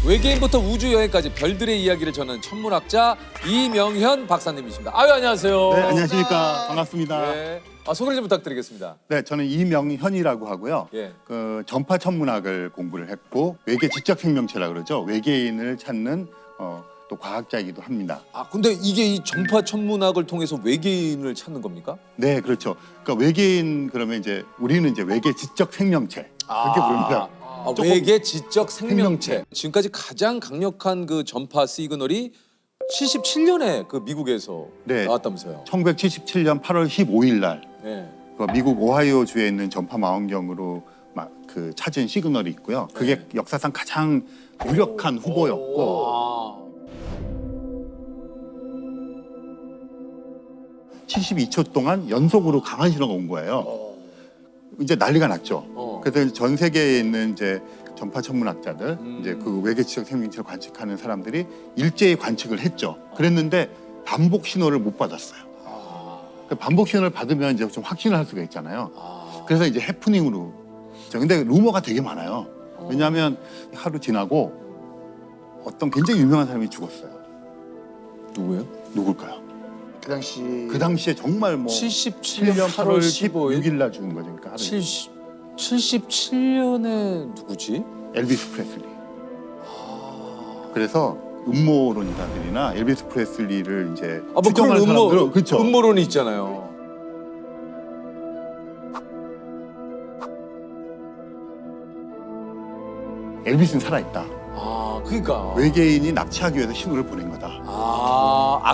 외계인부터 우주 여행까지 별들의 이야기를 전하는 천문학자 이명현 박사님이십니다. 아유, 안녕하세요. 네, 안녕하십니까. 반갑습니다. 네. 소개 좀 부탁드리겠습니다. 네, 저는 이명현이라고 하고요. 예. 전파 천문학을 공부를 했고 외계 지적 생명체라 그러죠. 외계인을 찾는 또 과학자이기도 합니다. 근데 이게 이 전파 천문학을 통해서 외계인을 찾는 겁니까? 네, 그렇죠. 그러니까 외계인 그러면 이제 우리는 이제 외계 지적 생명체 그렇게 부릅니다. 조금 외계 지적 생명체. 지금까지 가장 강력한 그 전파 시그널이 77년에 그 미국에서 네. 나왔다면서요. 1977년 8월 15일 날 네. 그 미국 오하이오 주에 있는 전파 망원경으로 그 찾은 시그널이 있고요. 그게 네. 역사상 가장 유력한 후보였고 72초 동안 연속으로 강한 신호가 온 거예요. 이제 난리가 났죠. 그래서 전 세계에 있는 이제 전파 천문학자들, 이제 그 외계 지적 생명체를 관측하는 사람들이 일제히 관측을 했죠. 그랬는데 반복 신호를 못 받았어요. 그 반복 신호를 받으면 이제 좀 확신을 할 수가 있잖아요. 그래서 이제 해프닝으로. 근데 루머가 되게 많아요. 왜냐하면 하루 지나고 어떤 굉장히 유명한 사람이 죽었어요. 누구예요? 누굴까요? 그 당시에 정말 뭐 77년 8월 15일 6일 날 죽은 거죠. 그러니까 하루 77년에 누구지? 엘비스 프레슬리. 그래서 음모론자들이나 엘비스 프레슬리를 이제 추정하는 사람들은 그렇죠. 음모론이 있잖아요. 엘비스는 살아있다. 그러니까. 외계인이 납치하기 위해서 신호를 보낸 거다.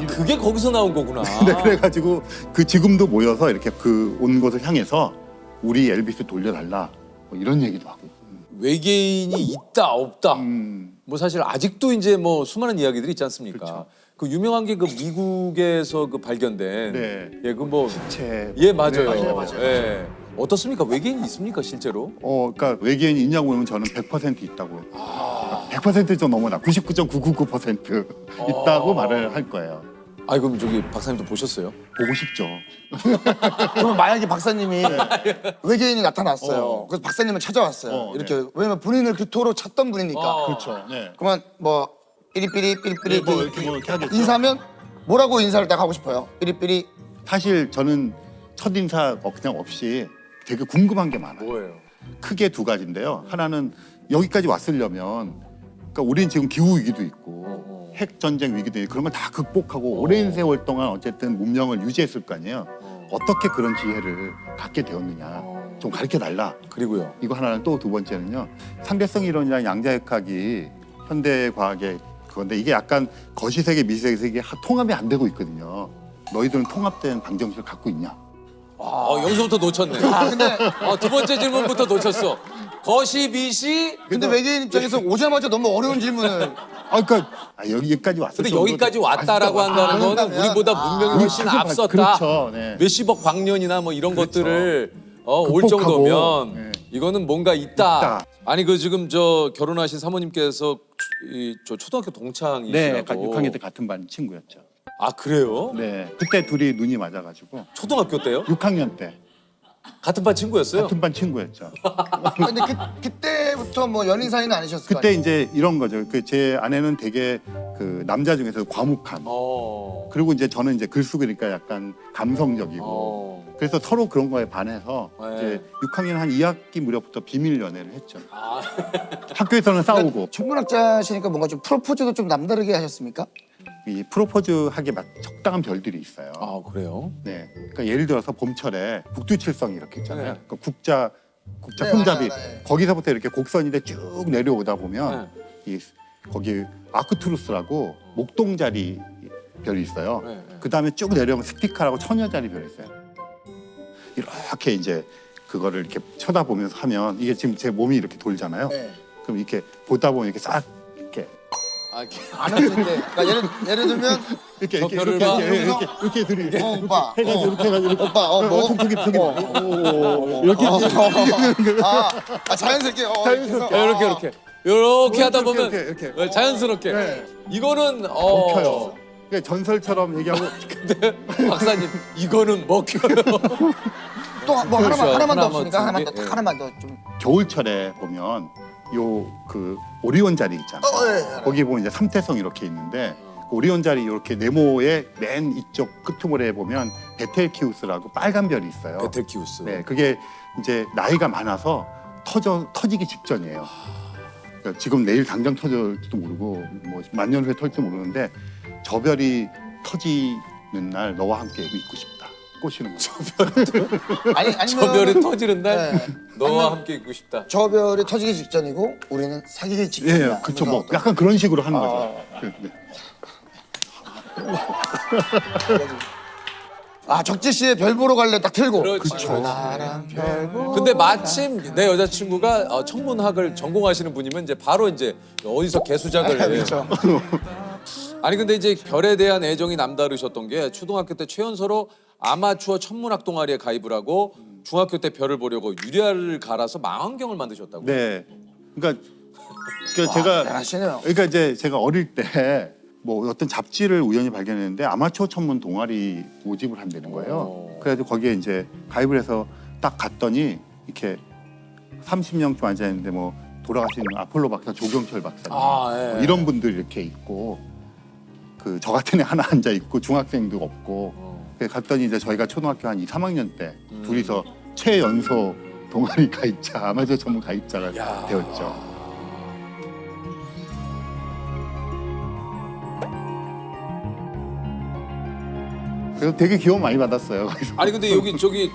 그게 거기서 나온 거구나. 네, 그래가지고 그 지금도 모여서 이렇게 그 온 곳을 향해서 우리 엘비스 돌려달라 뭐 이런 얘기도 하고. 외계인이 있다 없다. 음. 뭐 사실 아직도 이제 뭐 수많은 이야기들이 있지 않습니까? 그렇죠. 그 유명한 게 그 미국에서 그 발견된 네. 그 뭐 체. 예, 맞아요. 네, 맞아요. 예. 어떻습니까? 외계인이 있습니까, 실제로? 그러니까 외계인이 있냐고 보면 저는 100% 있다고. 100%좀 넘어나 99.999% 있다고 말을 할 거예요. 그럼 저기 박사님도 보셨어요? 보고 싶죠. 그러면 만약에 박사님이 외계인이 나타났어요. 그래서 박사님을 찾아왔어요. 이렇게 네. 왜냐면 본인을 그토록 찾던 분이니까. 그렇죠. 네. 그러면 뭐 삐리삐리 삐리삐리 뭐 이렇게 하겠죠. 인사하면 뭐라고 인사를 딱 하고 싶어요? 삐리삐리. 사실 저는 첫인사 그냥 없이 되게 궁금한 게 많아요. 뭐예요? 크게 두 가지인데요. 하나는 여기까지 왔으려면 그러니까 우리는 지금 기후 위기도 있고 핵 전쟁 위기도 있고 그런 걸 다 극복하고 오랜 세월 동안 어쨌든 문명을 유지했을 거 아니에요. 어떻게 그런 지혜를 갖게 되었느냐. 좀 가르쳐 달라. 그리고요. 이거 하나는 또 두 번째는요. 상대성 이론이랑 양자역학이 현대 과학의 그건데 이게 약간 거시세계 미세세계 이게 통합이 안 되고 있거든요. 너희들은 통합된 방정식을 갖고 있냐? 여기서부터 놓쳤네. 근데 두 번째 질문부터 놓쳤어. 거시 미시. 근데 외계인 입장에서 오자마자 너무 어려운 질문을. 그러니까 여기까지 왔을 근데 정도로 여기까지 왔다라고 한다는 거는 그렇다면, 우리보다 문명이 훨씬 앞섰다. 그렇죠. 네. 몇십억 광년이나 뭐 이런 그렇죠. 것들을 올 극복하고, 정도면 네. 이거는 뭔가 있다. 있다. 아니 지금 저 결혼하신 사모님께서 저 초등학교 동창이시라고. 네, 6학년 때 같은 반 친구였죠. 그래요? 네, 그때 둘이 눈이 맞아가지고 초등학교 때요? 6학년 때 같은 반 친구였어요? 같은 반 친구였죠. 근데 그때부터 뭐 연인 사이는 아니셨을 거 그때 아니에요? 이제 이런 거죠. 제 아내는 되게 그 남자 중에서 과묵한. 그리고 이제 저는 이제 글 쓰니까 약간 감성적이고. 그래서 서로 그런 거에 반해서 네. 이제 6학년 한 2학기 무렵부터 비밀 연애를 했죠. 학교에서는 싸우고 천문학자시니까 뭔가 좀 프로포즈도 좀 남다르게 하셨습니까? 이 프로포즈하기에 적당한 별들이 있어요. 그래요? 네, 그러니까 예를 들어서 봄철에 북두칠성이 이렇게 있잖아요. 네. 그 국자 네, 손잡이 맞아요, 네. 거기서부터 이렇게 곡선인데 쭉 내려오다 보면 거기 아크투루스라고 목동자리 별이 있어요. 네, 네. 그 다음에 쭉 내려오면 스피카라고 처녀자리 별이 있어요. 이렇게 이제 그거를 이렇게 쳐다보면서 하면 이게 지금 제 몸이 이렇게 돌잖아요. 네. 그럼 이렇게 보다 보면 이렇게 싹 이렇게 안 했을 때. 그러니까 예를 들면 이렇게 저 별을 봐. 이렇게 들이 오빠. 해가지고 이렇게 해가지고 오빠 뭐? 저기 이렇게 자연스럽게 자연스럽게. 이렇게 하다 보면 이렇게. 자연스럽게. 네. 이거는 먹혀요. 그러니까 전설처럼 얘기하고 근데 박사님 이거는 먹혀요. 또 뭐 그렇죠. 하나만 더 하나만 없으니까 두 개? 예. 하나만 더 좀. 겨울철에 보면 요 그 오리온 자리 있잖아요. 예. 거기 보면 이제 삼태성 이렇게 있는데 그 오리온 자리 이렇게 네모의 맨 이쪽 끄트머리에 보면 베텔키우스라고 빨간 별이 있어요. 베텔키우스. 네, 그게 이제 나이가 많아서 터지기 직전이에요. 그러니까 지금 내일 당장 터질지도 모르고 뭐 만 년 후에 터질지 모르는데 저 별이 터지는 날 너와 함께 있고 싶다. 꼬시는 거죠. 아니면 저 별이 터지는 날 네. 너와 아니면 함께 있고 싶다. 저 별이 터지기 직전이고 우리는 사귀기 예, 직전이야. 그렇죠. 뭐 약간 그런 식으로 하는 거죠. 네. 아 적재 씨의 별 보러 갈래 딱 틀고. 그렇지, 그렇지. 나랑 별 보러 근데 마침 내 여자친구가 천문학을 전공하시는 분이면 이제 바로 이제 어디서 개수작을 그렇죠. 아니 근데 이제 별에 대한 애정이 남다르셨던 게 초등학교 때 최연소로 아마추어 천문학 동아리에 가입을 하고 중학교 때 별을 보려고 유리알을 갈아서 망원경을 만드셨다고. 네. 그러니까 제가 대단하시네요. 그러니까 이제 제가 어릴 때 뭐 어떤 잡지를 우연히 발견했는데 아마추어 천문 동아리 모집을 한다는 거예요. 그래가지고 거기에 이제 가입을 해서 딱 갔더니 이렇게 30명 좀 앉아 있는데 뭐 돌아가신 아폴로 박사, 조경철 박사님 예. 뭐 이런 분들 이렇게 있고 그 저 같은 애 하나 앉아 있고 중학생도 없고 그래서 갔더니 이제 저희가 초등학교 한 2, 3학년 때 둘이서 최연소 동아리 가입자, 아마추어 천문 가입자가 야. 되었죠. 그래서 되게 기원 많이 받았어요. 거기서. 아니 근데 여기 저기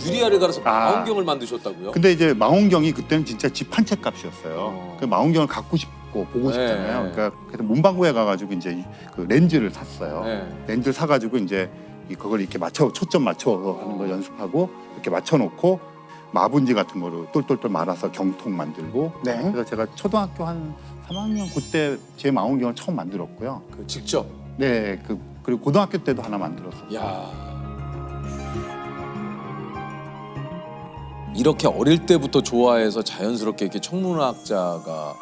유리알을 갈아서 아. 망원경을 만드셨다고요? 근데 이제 망원경이 그때는 진짜 집 한 채 값이었어요. 그 망원경을 갖고 싶고 보고 싶잖아요. 네. 그러니까 그래서 문방구에 가가지고 이제 그 렌즈를 샀어요. 네. 렌즈를 사가지고 이제 그걸 이렇게 초점 맞춰서 하는 걸 연습하고 이렇게 맞춰놓고 마분지 같은 거로 똘똘똘 말아서 경통 만들고. 네. 그래서 제가 초등학교 한 3학년 그때 제 망원경을 처음 만들었고요. 그 직접. 네, 그리고 고등학교 때도 하나 만들었어요. 야. 이렇게 어릴 때부터 좋아해서 자연스럽게 이렇게 천문학자가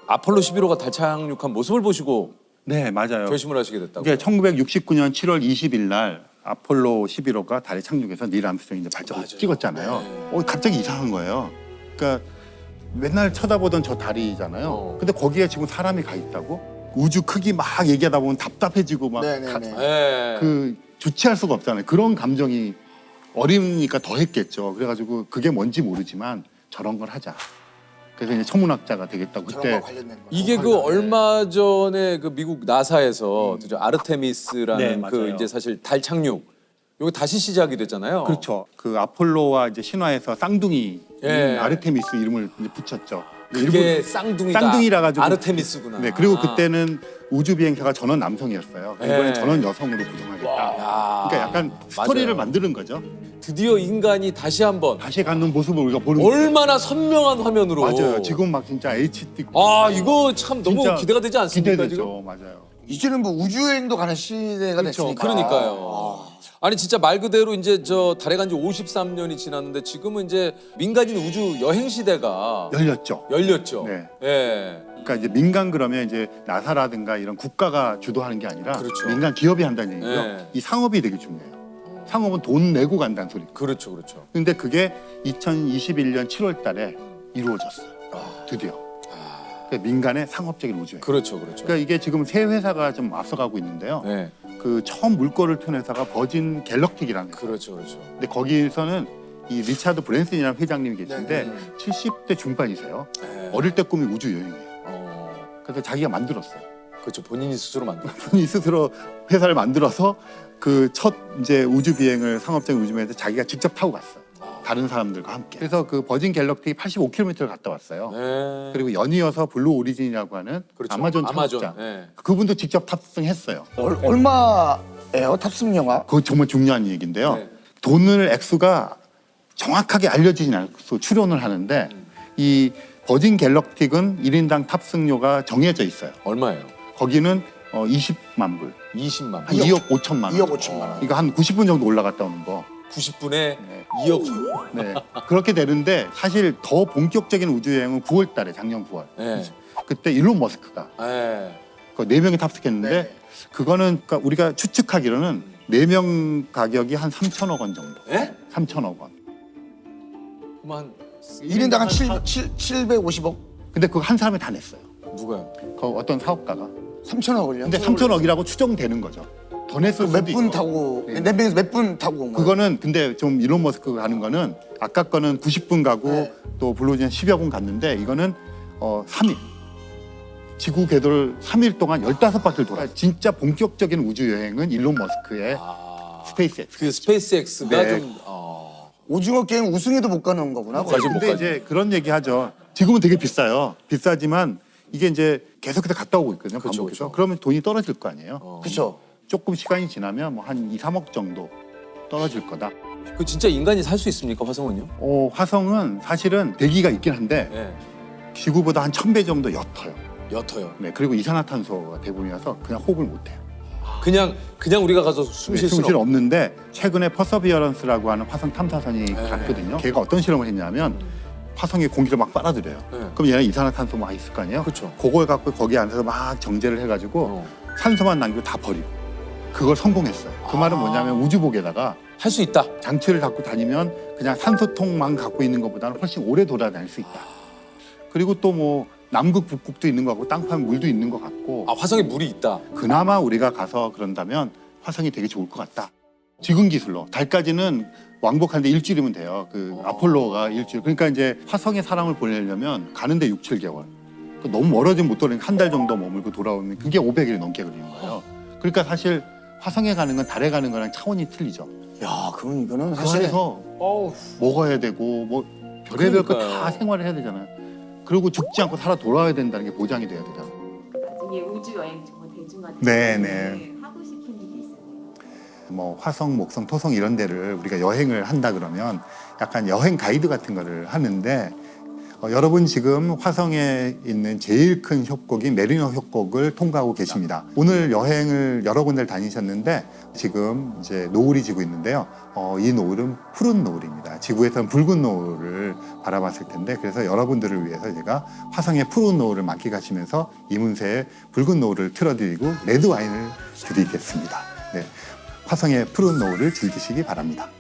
아폴로 11호가 달 착륙한 모습을 보시고 네, 맞아요. 결심을 하시게 됐다고. 이게 1969년 7월 20일 날 아폴로 11호가 달에 착륙해서 닐 암스트롱이 이제 발자국 맞아요. 찍었잖아요. 갑자기 이상한 거예요. 그러니까 맨날 쳐다보던 저 달이잖아요. 근데 거기에 지금 사람이 가 있다고? 우주 크기 막 얘기하다 보면 답답해지고 막 네네네. 예. 그 주체할 수가 없잖아요. 그런 감정이 어리니까 더 했겠죠. 그래가지고 그게 뭔지 모르지만 저런 걸 하자. 그래서 이제 천문학자가 되겠다고 저런 그때 거 관련된 거. 이게 그 얼마 전에 그 미국 나사에서 저 네, 아르테미스라는 그 맞아요. 이제 사실 달 착륙 요거 다시 시작이 됐잖아요. 그렇죠. 그 아폴로와 이제 신화에서 쌍둥이 예. 아르테미스 이름을 이제 붙였죠. 그게 쌍둥이가 쌍둥이라 가지고 아르테미스구나. 네, 그리고 아. 그때는 우주 비행사가 전원 남성이었어요. 이번엔 예. 전원 여성으로 구성하겠다. 야. 그러니까 약간 스토리를 맞아요. 만드는 거죠. 드디어 인간이 다시 한번 다시 갖는 모습을 우리가 보는 거죠. 얼마나 선명한 화면으로. 맞아요. 지금 막 진짜 HD 아 이거 참 너무 진짜 기대가 되지 않습니까 기대되죠. 지금? 맞아요. 이제는 뭐 우주여행도 가는 시대가 그렇죠. 됐으니까. 그러니까요. 아니 진짜 말 그대로 이제 저 달에 간 지 53년이 지났는데 지금은 이제 민간인 우주 여행 시대가 열렸죠. 열렸죠. 네. 예. 그러니까 이제 민간 그러면 이제 나사라든가 이런 국가가 주도하는 게 아니라 그렇죠. 민간 기업이 한다는 얘기죠. 네. 이 상업이 되게 중요해요. 상업은 돈 내고 간다는 소리. 그렇죠, 그렇죠. 근데 그게 2021년 7월 달에 이루어졌어요. 드디어. 그러니까 민간의 상업적인 우주여행. 그렇죠, 그렇죠. 그러니까 이게 지금 세 회사가 좀 앞서가고 있는데요. 네, 그 처음 물꼬를 튼 회사가 버진 갤럭틱이라는 회사. 그렇죠, 그렇죠. 근데 거기서는 이 리차드 브랜슨이라는 회장님이 계신데 네. 70대 중반이세요. 네. 어릴 때 꿈이 우주 여행이에요. 어, 그래서 자기가 만들었어요. 그렇죠. 본인이 스스로 만든. 본인이 스스로 회사를 만들어서 그 첫 이제 우주 비행을 상업적인 우주 비행에서 자기가 직접 타고 갔어요. 다른 사람들과 함께. 그래서 그 버진 갤럭틱이 85km를 갔다 왔어요. 네. 그리고 연이어서 블루 오리진이라고 하는 그렇죠. 아마존 창업자. 네. 그분도 직접 탑승했어요. 얼마예요 탑승 영화? 그거 정말 중요한 얘기인데요. 네. 돈을 액수가 정확하게 알려지진 않고 출연을 하는데 이 버진 갤럭틱은 1인당 탑승료가 정해져 있어요. 얼마예요? 거기는 20만 불, 20만. 한 2억 5천만 원. 2억 5천만 원. 이거 한 90분 정도 올라갔다 오는 거. 90분에 2억. 네. 그렇게 되는데 사실 더 본격적인 우주여행은 9월 달에 작년 9월. 네. 그때 일론 머스크가 네. 그 4명이 탑승했는데 네. 그거는 그러니까 우리가 추측하기로는 4명 가격이 한 3천억 원 정도. 예? 3천억 원. 그럼 한 1인당 한 750억? 근데 그거 한 사람이 다 냈어요. 누가요? 그 어떤 사업가가. 3천억을요? 근데 3천억이라고 추정되는 거죠. 더 냈을 수도 몇 분 있고. 타고 네. 네 명에서 몇 분 타고 온 거예요? 그거는 근데 좀 일론 머스크가 하는 거는 아까 거는 90분 가고 네. 또 블루오리진 10여 분 갔는데 이거는 3일. 지구 궤도를 3일 동안 15바퀴를 돌아요. 진짜 본격적인 우주 여행은 일론 머스크의 스페이스X. 그 스페이스X가 네. 좀 오징어 게임 우승에도 못 가는 거구나. 못 가죠. 근데 이제 그런 얘기 하죠. 지금은 되게 비싸요. 비싸지만 이게 이제 계속해서 갔다 오고 있거든요. 그쵸, 반복해서. 그쵸. 그러면 돈이 떨어질 거 아니에요. 그렇죠. 조금 시간이 지나면 뭐 한 2, 3억 정도 떨어질 거다. 그 진짜 인간이 살 수 있습니까 화성은요? 화성은 사실은 대기가 있긴 한데 네. 지구보다 한 1000배 정도 옅어요. 옅어요. 네, 그리고 이산화탄소가 대부분이라서 그냥 호흡을 못 해요. 그냥 우리가 가서 숨 쉴 수는 숨쉴 없는데 최근에 퍼서비어런스라고 하는 화성 탐사선이 네. 갔거든요. 걔가 어떤 실험을 했냐면 화성에 공기를 막 빨아들여요. 네. 그럼 얘는 이산화탄소 막 있을 거 아니에요? 그쵸. 그걸 갖고 거기 안에서 막 정제를 해가지고 산소만 남기고 다 버리고 그걸 성공했어요. 그 말은 뭐냐면 우주복에다가 할 수 있다. 장치를 갖고 다니면 그냥 산소통만 갖고 있는 것보다는 훨씬 오래 돌아다닐 수 있다. 그리고 또 뭐 남극 북극도 있는 것 같고 땅 파면 물도 있는 것 같고 화성에 물이 있다. 그나마 우리가 가서 그런다면 화성이 되게 좋을 것 같다. 지금 기술로 달까지는 왕복하는데 일주일이면 돼요. 그 아폴로가 일주일. 그러니까 이제 화성에 사람을 보내려면 가는데 6, 7개월. 너무 멀어지면 못 돌아오니까 한 달 정도 머물고 돌아오면 그게 500일이 넘게 걸리는 거예요. 그러니까 사실 화성에 가는 건 달에 가는 거랑 차원이 틀리죠. 야, 그럼 이거는 그 사실 안에서 먹어야 되고 뭐 별의별 거 다 그러니까요. 생활을 해야 되잖아요. 그리고 죽지 않고 살아 돌아와야 된다는 게 보장이 돼야 되잖아요. 나중에 우주 여행 정말 대중한테 네. 하고 싶은 일이 있으세요? 뭐 화성, 목성, 토성 이런 데를 우리가 여행을 한다 그러면 약간 여행 가이드 같은 거를 하는데 여러분 지금 화성에 있는 제일 큰 협곡인 메리너 협곡을 통과하고 계십니다. 오늘 여행을 여러 군데를 다니셨는데 지금 이제 노을이 지고 있는데요. 이 노을은 푸른 노을입니다. 지구에서는 붉은 노을을 바라봤을 텐데 그래서 여러분들을 위해서 제가 화성의 푸른 노을을 만끽하시면서 이문세의 붉은 노을을 틀어드리고 레드 와인을 드리겠습니다. 네, 화성의 푸른 노을을 즐기시기 바랍니다.